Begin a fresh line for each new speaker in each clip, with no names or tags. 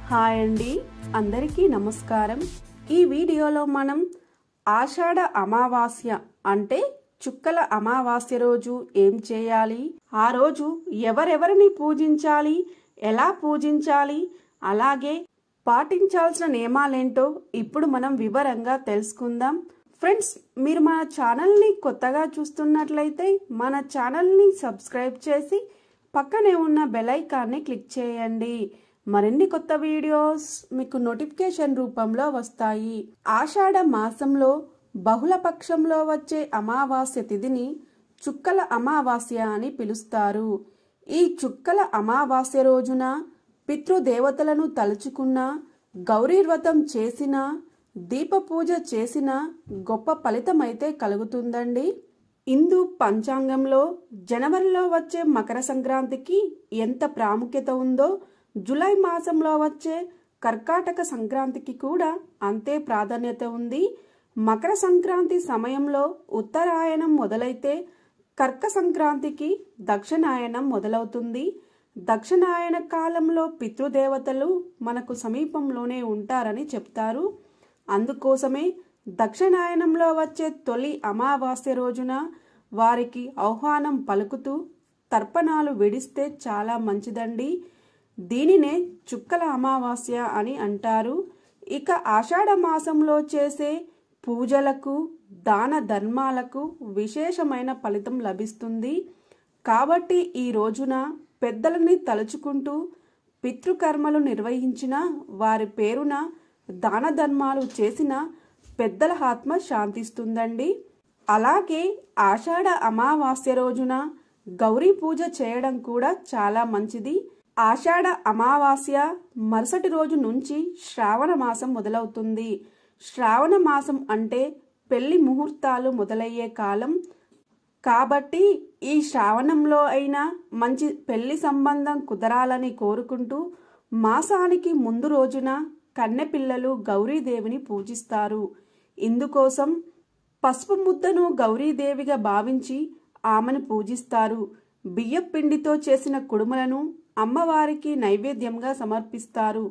Hi అండి, అందరికీ నమస్కారం. ఈ వీడియోలో మనం ఆషాఢ అమావాస్య అంటే చుక్కల అమావాస్య రోజు ఏం చేయాలి, ఆ రోజు ఎవరెవరిని పూజించాలి, ఎలా పూజించాలి, అలాగే పాటించాల్సిన నియమాలేంటో ఇప్పుడు మనం వివరంగా తెలుసుకుందాం. ఫ్రెండ్స్, మీరు మన ఛానల్ని కొత్తగా చూస్తున్నట్లయితే మన ఛానల్ని సబ్స్క్రైబ్ చేసి పక్కనే ఉన్న బెల్ ఐకాన్ని క్లిక్ చేయండి. మరిన్ని కొత్త వీడియోస్ మీకు నోటిఫికేషన్ రూపంలో వస్తాయి. ఆషాఢ మాసంలో బహుళపక్షంలో వచ్చే అమావాస్య తిథిని చుక్కల అమావాస్య అని పిలుస్తారు. ఈ చుక్కల అమావాస్య రోజున పితృదేవతలను తలుచుకున్న, గౌరీ వ్రతం చేసిన, దీపపూజ చేసిన గొప్ప ఫలితమైతే కలుగుతుందండి. హిందూ పంచాంగంలో జనవరిలో వచ్చే మకర సంక్రాంతికి ఎంత ప్రాముఖ్యత ఉందో జూలై మాసంలో వచ్చే కర్కాటక సంక్రాంతికి కూడా అంతే ప్రాధాన్యత ఉంది. మకర సంక్రాంతి సమయంలో ఉత్తరాయణం మొదలైతే కర్క సంక్రాంతికి దక్షిణాయనం మొదలవుతుంది. దక్షిణాయన కాలంలో పితృదేవతలు మనకు సమీపంలోనే ఉంటారని చెప్తారు. అందుకోసమే దక్షిణాయనంలో వచ్చే తొలి అమావాస్య రోజున వారికి ఆహ్వానం పలుకుతూ తర్పణాలు విడిస్తే చాలా మంచిదండి. దీనినే చుక్కల అమావాస్య అని అంటారు. ఇక ఆషాఢ మాసంలో చేసే పూజలకు, దాన ధర్మాలకు విశేషమైన ఫలితం లభిస్తుంది. కాబట్టి ఈ రోజున పెద్దలని తలుచుకుంటూ పితృకర్మలు నిర్వహించిన, వారి పేరున దాన ధర్మాలు చేసిన పెద్దల ఆత్మ శాంతిస్తుందండి. అలాగే ఆషాఢ అమావాస్య రోజున గౌరీ పూజ చేయడం కూడా చాలా మంచిది. ఆషాఢ అమావాస్య మరుసటి రోజు నుంచి శ్రావణ మాసం మొదలవుతుంది. శ్రావణ మాసం అంటే పెళ్లి ముహూర్తాలు మొదలయ్యే కాలం. కాబట్టి ఈ శ్రావణంలో అయినా మంచి పెళ్లి సంబంధం కుదరాలని కోరుకుంటూ మాసానికి ముందు రోజున కన్నెపిల్లలు గౌరీదేవిని పూజిస్తారు. ఇందుకోసం పసుపు ముద్దను గౌరీదేవిగా భావించి ఆమెను పూజిస్తారు. బియ్యం పిండితో చేసిన కుడుములను అమ్మవారికి నైవేద్యంగా సమర్పిస్తారు.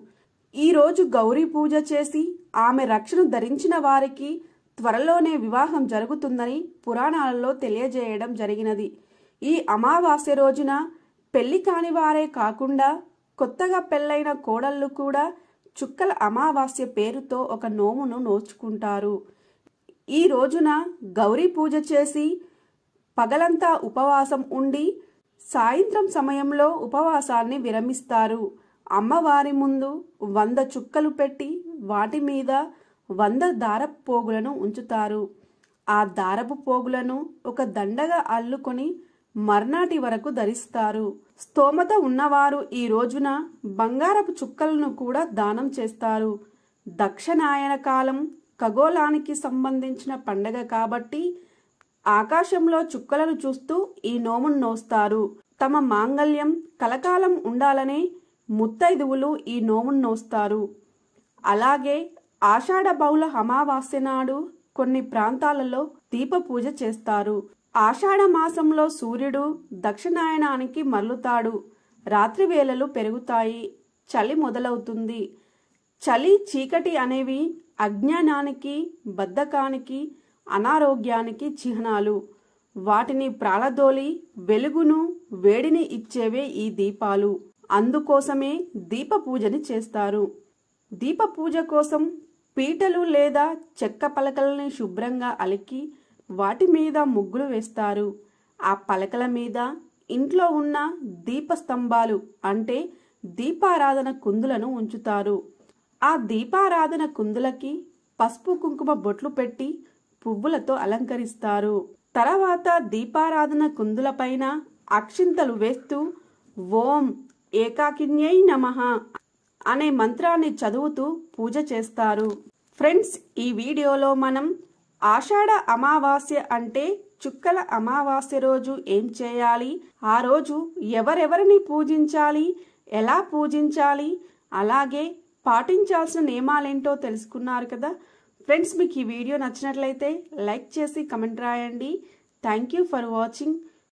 ఈరోజు గౌరీ పూజ చేసి ఆమె రక్షను ధరించిన వారికి త్వరలోనే వివాహం జరుగుతుందని పురాణాలలో తెలియజేయడం జరిగినది. ఈ అమావాస్య రోజున పెళ్లి కాని వారే కాకుండా కొత్తగా పెళ్లైన కోడళ్ళు కూడా చుక్కల అమావాస్య పేరుతో ఒక నోమును నోచుకుంటారు. ఈ రోజున గౌరీ పూజ చేసి పగలంతా ఉపవాసం ఉండి సాయంత్రం సమయంలో ఉపవాసాన్ని విరమిస్తారు. అమ్మవారి ముందు 100 చుక్కలు పెట్టి వాటి మీద 100 దారపు పోగులను ఉంచుతారు. ఆ దారపు పోగులను ఒక దండగా అల్లుకొని మర్నాటి వరకు ధరిస్తారు. స్తోమత ఉన్నవారు ఈ రోజున బంగారపు చుక్కలను కూడా దానం చేస్తారు. దక్షిణాయన కాలం ఖగోళానికి సంబంధించిన పండగ కాబట్టి ఆకాశంలో చుక్కలను చూస్తూ ఈ నోమును నోస్తారు. తమ మాంగళ్యం కలకాలం ఉండాలని ముత్తైదువులు ఈ నోమును నోస్తారు. అలాగే ఆషాఢ బహుళ అమావాస్య నాడు కొన్ని ప్రాంతాలలో దీప పూజ చేస్తారు. ఆషాఢ మాసంలో సూర్యుడు దక్షిణాయనానికి మరలుతాడు. రాత్రి వేళలు పెరుగుతాయి. చలి మొదలవుతుంది. చలి, చీకటి అనేవి అజ్ఞానానికి, బద్ధకానికి, అనారోగ్యానికి చిహ్నాలు. వాటిని ప్రాళదోలి వెలుగును, వేడిని ఇచ్చేవే ఈ దీపాలు. అందుకోసమే దీప పూజని చేస్తారు. దీప పూజ కోసం పీటలు లేదా చెక్క పలకలని శుభ్రంగా అలికి వాటి మీద ముగ్గులు వేస్తారు. ఆ పలకల మీద ఇంట్లో ఉన్న దీపస్తంభాలు అంటే దీపారాధన కుందులను ఉంచుతారు. ఆ దీపారాధన కుందులకి పసుపు కుంకుమ బొట్లు పెట్టి పువ్వులతో అలంకరిస్తారు. తర్వాత దీపారాధన కుందులపైన అక్షింతలు వేస్తూ ఓం ఏకాకిన్యై నమః అనే మంత్రాన్ని చదువుతూ పూజ చేస్తారు. ఫ్రెండ్స్, ఈ వీడియోలో మనం ఆషాఢ అమావాస్య అంటే చుక్కల అమావాస్య రోజు ఏం చేయాలి, ఆ రోజు ఎవరెవరిని పూజించాలి, ఎలా పూజించాలి, అలాగే పాటించాల్సిన నియమాలేంటో తెలుసుకున్నారు కదా. ఫ్రెండ్స్, మీకు ఈ వీడియో నచ్చినట్లయితే లైక్ చేసి కమెంట్ రాయండి. Thank you for watching.